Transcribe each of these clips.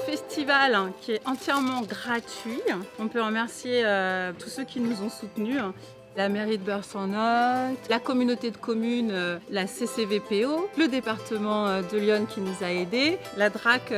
festival qui est entièrement gratuit. On peut remercier tous ceux qui nous ont soutenus. La mairie de Beurre-sans-Noc, la communauté de communes, la CCVPO, le département de Lyon qui nous a aidés, la DRAC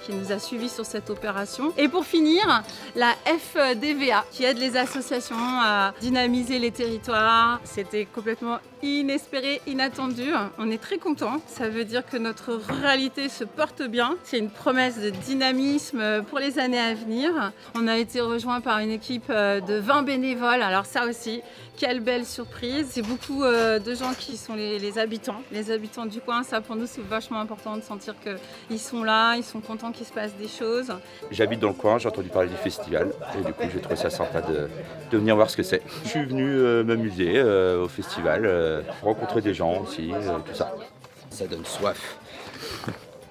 qui nous a suivis sur cette opération. Et pour finir, la FDVA qui aide les associations à dynamiser les territoires. C'était complètement inespéré, inattendu. On est très contents. Ça veut dire que notre ruralité se porte bien. C'est une promesse de dynamisme pour les années à venir. On a été rejoint par une équipe de 20 bénévoles. Alors ça aussi, quelle belle surprise. C'est beaucoup de gens qui sont les habitants du coin. Ça, pour nous, c'est vachement important de sentir qu'ils sont là, ils sont contents qu'il se passe des choses. J'habite dans le coin, j'ai entendu parler du festival et du coup, j'ai trouvé ça sympa de venir voir ce que c'est. Je suis venu m'amuser au festival, rencontrer des gens aussi, tout ça. Ça donne soif.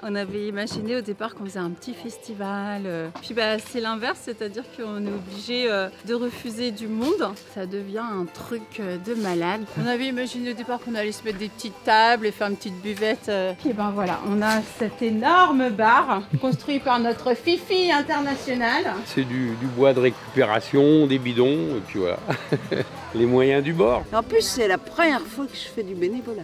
On avait imaginé au départ qu'on faisait un petit festival. Puis c'est l'inverse, c'est-à-dire qu'on est obligé de refuser du monde. Ça devient un truc de malade. On avait imaginé au départ qu'on allait se mettre des petites tables et faire une petite buvette. Puis voilà, on a cet énorme bar construit par notre Fifi international. C'est du bois de récupération, des bidons, et puis voilà, les moyens du bord. En plus, c'est la première fois que je fais du bénévolat.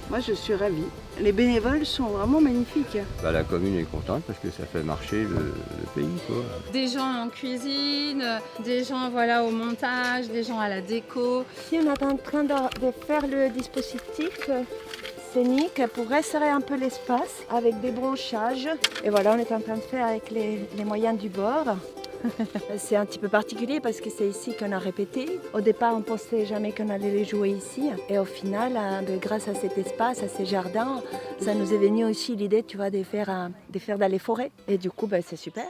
Moi, je suis ravie. Les bénévoles sont vraiment magnifiques. La commune est contente parce que ça fait marcher le pays, quoi. Des gens en cuisine, des gens au montage, des gens à la déco. Ici, on est en train de faire le dispositif scénique pour resserrer un peu l'espace avec des branchages. Et voilà, on est en train de faire avec les moyens du bord. C'est un petit peu particulier parce que c'est ici qu'on a répété. Au départ, on ne pensait jamais qu'on allait les jouer ici. Et au final, grâce à cet espace, à ces jardins, ça nous est venu aussi l'idée, de faire dans les forêts. Et du coup, c'est super.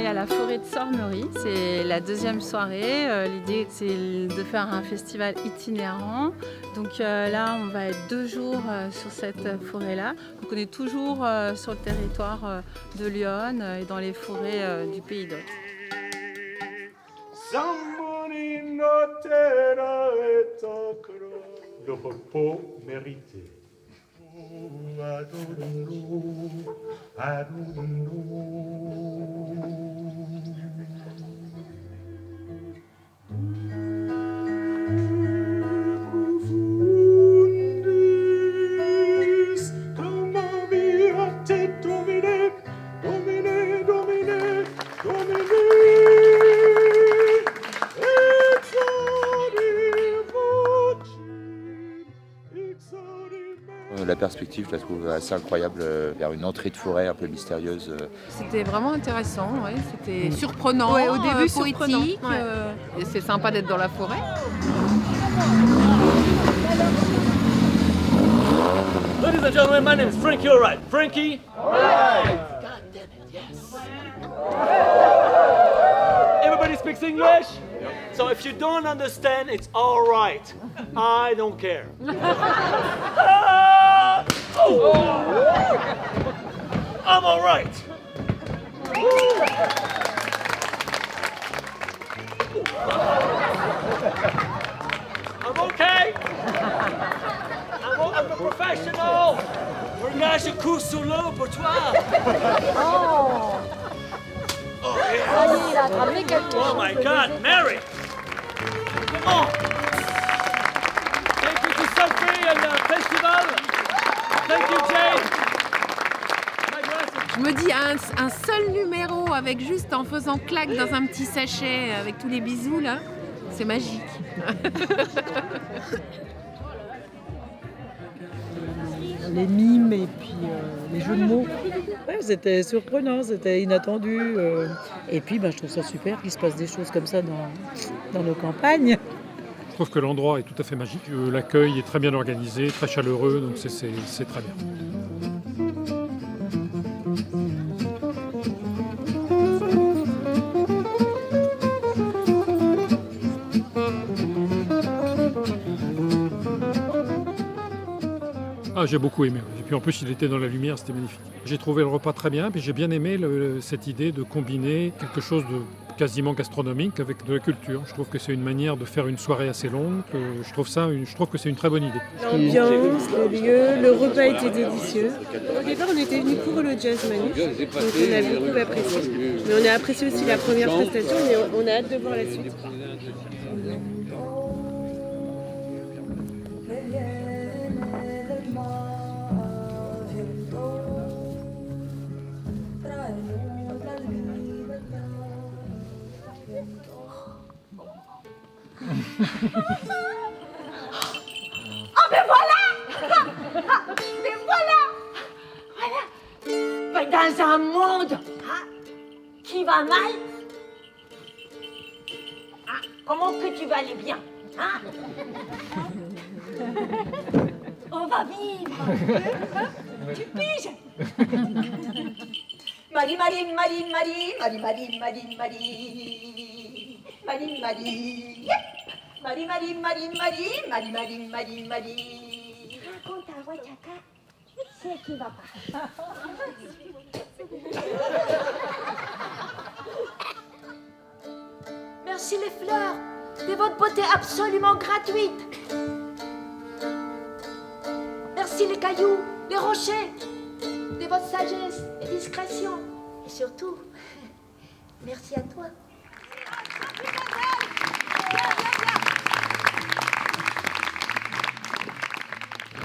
À la forêt de Sormery, c'est la deuxième soirée. L'idée, c'est de faire un festival itinérant. Donc là, on va être 2 jours sur cette forêt-là. Donc on est toujours sur le territoire de Lyon et dans les forêts du Pays d'Hôte. Dopo può merite. La perspective, je la trouve assez incroyable, vers une entrée de forêt un peu mystérieuse. C'était vraiment intéressant, ouais. C'était surprenant, au début poétique. Et c'est sympa d'être dans la forêt. Ladies and gentlemen, my name is Frankie Alright. Frankie? Alright! God damn it, yes. Everybody speaks English? So if you don't understand, it's alright. I don't care. I'm alright. I'm okay. I'm a professional. Regarde, coup sous l'eau pour toi. Oh, Yeah. il a attrapé quelque chose. Oh my God, Mary. Come on. Thank you to Sophie and the festival. Thank you, Jane. Je me dis, un seul numéro avec juste en faisant claque dans un petit sachet avec tous les bisous là, c'est magique. Les mimes et puis les jeux de mots. Ouais, c'était surprenant, c'était inattendu. Et puis je trouve ça super qu'il se passe des choses comme ça dans nos campagnes. Je trouve que l'endroit est tout à fait magique. L'accueil est très bien organisé, très chaleureux, donc c'est très bien. Ah, j'ai beaucoup aimé. Et puis en plus, il était dans la lumière, c'était magnifique. J'ai trouvé le repas très bien, puis j'ai bien aimé cette idée de combiner quelque chose de quasiment gastronomique avec de la culture. Je trouve que c'est une manière de faire une soirée assez longue. Je trouve que c'est une très bonne idée. L'ambiance, le lieu, le repas était délicieux. Au départ, on était venus pour le jazz manouche, donc on a beaucoup apprécié. Mais on a apprécié aussi la première prestation, mais on a hâte de voir la suite. Oh ben voilà. Mais voilà. Dans un monde qui va mal, comment que tu vas aller bien, on va vivre. Tu piges. Marie, Marie, Marie, Marie, Marie, Marie, Marie, Marie, Marie, Marie. Marie, Marie, Marie, Marie, Marie, Marie, Marie, Marie. Raconte à Wachaka, c'est qui va pas. Merci les fleurs de votre beauté absolument gratuite. Merci les cailloux, les rochers, de votre sagesse et discrétion. Et surtout, merci à toi.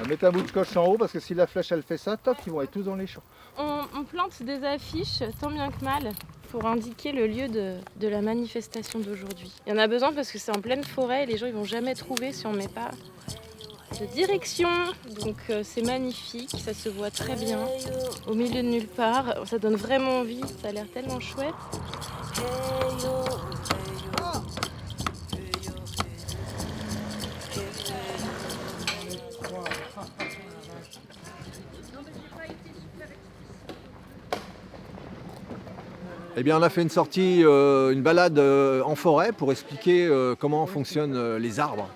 Mettez un bout de scotch en haut parce que si la flèche elle fait ça, toc, ils vont être tous dans les champs. On plante des affiches, tant bien que mal, pour indiquer le lieu de la manifestation d'aujourd'hui. Il y en a besoin parce que c'est en pleine forêt et les gens ils vont jamais trouver si on ne met pas de direction. Donc c'est magnifique, ça se voit très bien, au milieu de nulle part. Ça donne vraiment envie, ça a l'air tellement chouette. Eh bien, on a fait une sortie, une balade en forêt pour expliquer comment fonctionnent les arbres.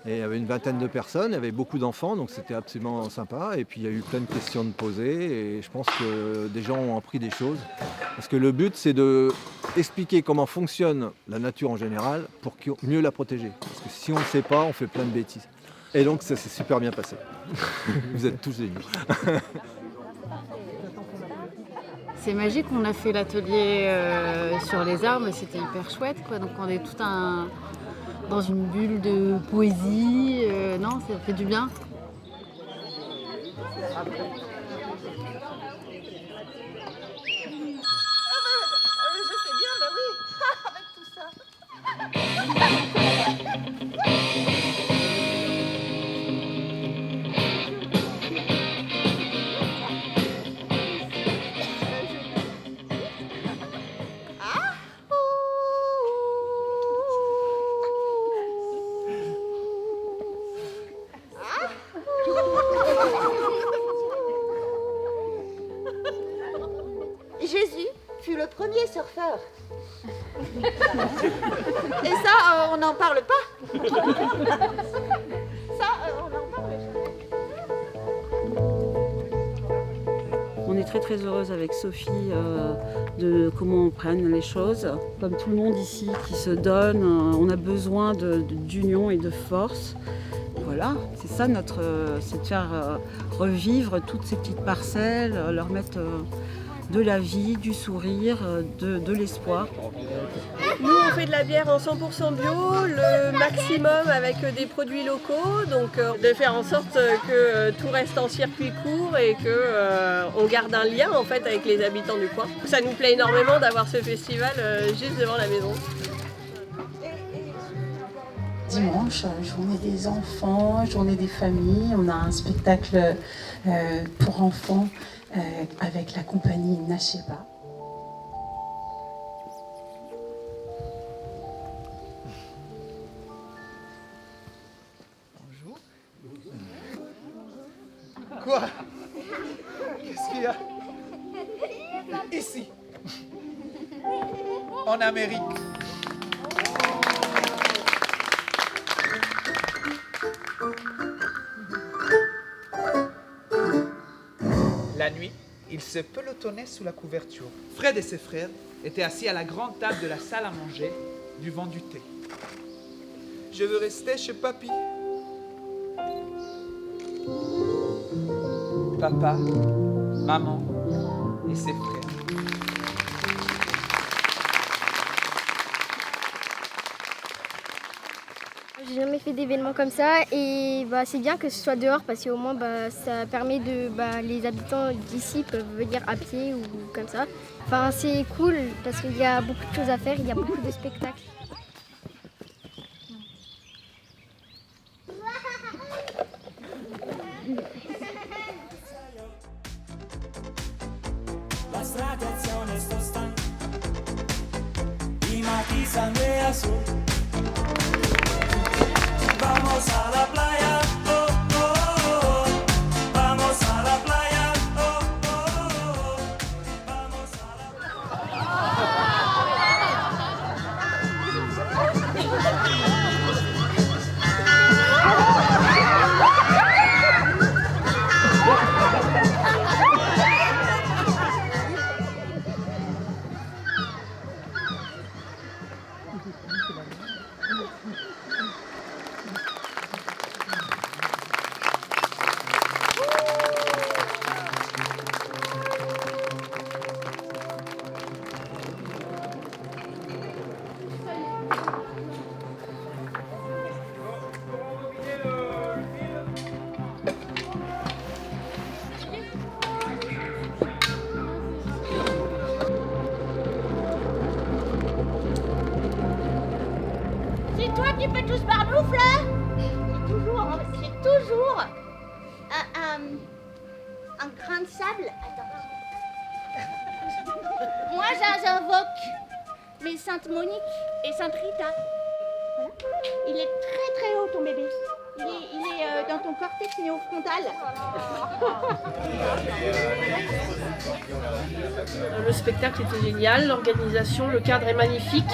Et il y avait une vingtaine de personnes, il y avait beaucoup d'enfants, donc c'était absolument sympa. Et puis il y a eu plein de questions de poser et je pense que des gens ont appris des choses. Parce que le but, c'est d'expliquer comment fonctionne la nature en général pour mieux la protéger. Parce que si on ne le sait pas, on fait plein de bêtises. Et donc ça s'est super bien passé. Vous êtes tous géniaux. C'est magique, on a fait l'atelier sur les arbres, c'était hyper chouette, quoi. Donc on est tout dans une bulle de poésie, non, ça fait du bien. Je sais bien, bah oui, avec tout ça. Jésus fut le premier surfeur. Et ça, on n'en parle pas. Ça, on n'en parle jamais. On est très très heureuse avec Sophie de comment on prenne les choses. Comme tout le monde ici qui se donne, on a besoin d'union et de force. Voilà, c'est ça c'est de faire revivre toutes ces petites parcelles, leur mettre de la vie, du sourire, de l'espoir. Nous, on fait de la bière en 100% bio, le maximum avec des produits locaux, donc de faire en sorte que tout reste en circuit court et qu'on garde un lien en fait avec les habitants du coin. Ça nous plaît énormément d'avoir ce festival juste devant la maison. Dimanche, journée des enfants, journée des familles, on a un spectacle pour enfants avec la compagnie Nacheba. Bonjour. Quoi? Qu'est-ce qu'il y a? Ici, en Amérique. La nuit, ils se pelotonnaient sous la couverture. Fred et ses frères étaient assis à la grande table de la salle à manger, buvant du thé. Je veux rester chez papy. Papa, maman et ses frères. J'ai jamais fait d'événements comme ça et c'est bien que ce soit dehors parce qu'au moins ça permet de les habitants d'ici peuvent venir à pied ou comme ça. Enfin c'est cool parce qu'il y a beaucoup de choses à faire, il y a beaucoup de spectacles. Vamos a la playa, oh, oh, oh. Vamos a la playa, oh, oh, oh. Vamos a la C'est toi qui fais tout ce barnouf là? C'est toujours un grain de sable. Attends. Moi j'invoque mes Sainte Monique et Sainte Rita. Voilà. Il est très très haut ton bébé. Il est dans ton cortex néofrontal. Le spectacle était génial, l'organisation, le cadre est magnifique.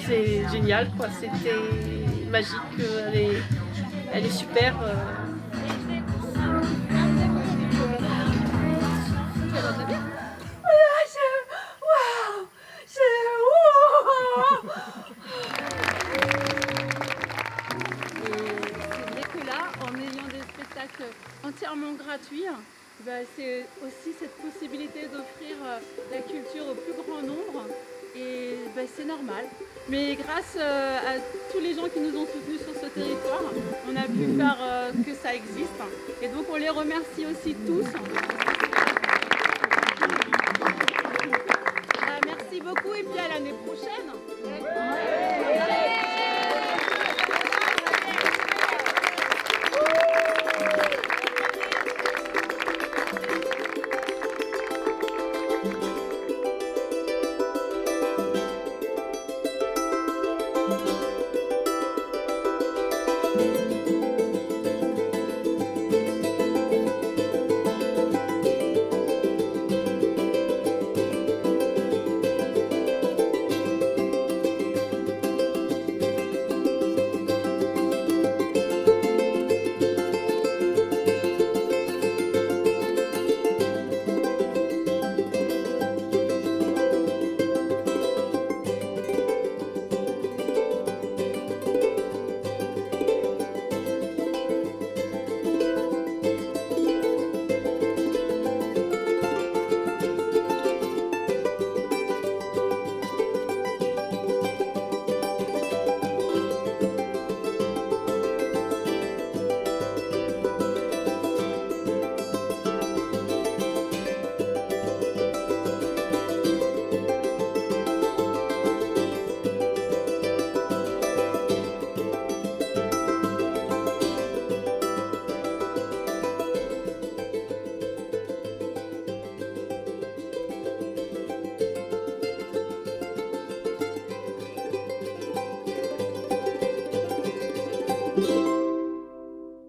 C'est génial, quoi. C'était magique, elle est super. En ayant des spectacles entièrement gratuits, c'est aussi cette possibilité d'offrir la culture au plus grand nombre et c'est normal. Mais grâce à tous les gens qui nous ont soutenus sur ce territoire, on a pu faire que ça existe et donc on les remercie aussi tous.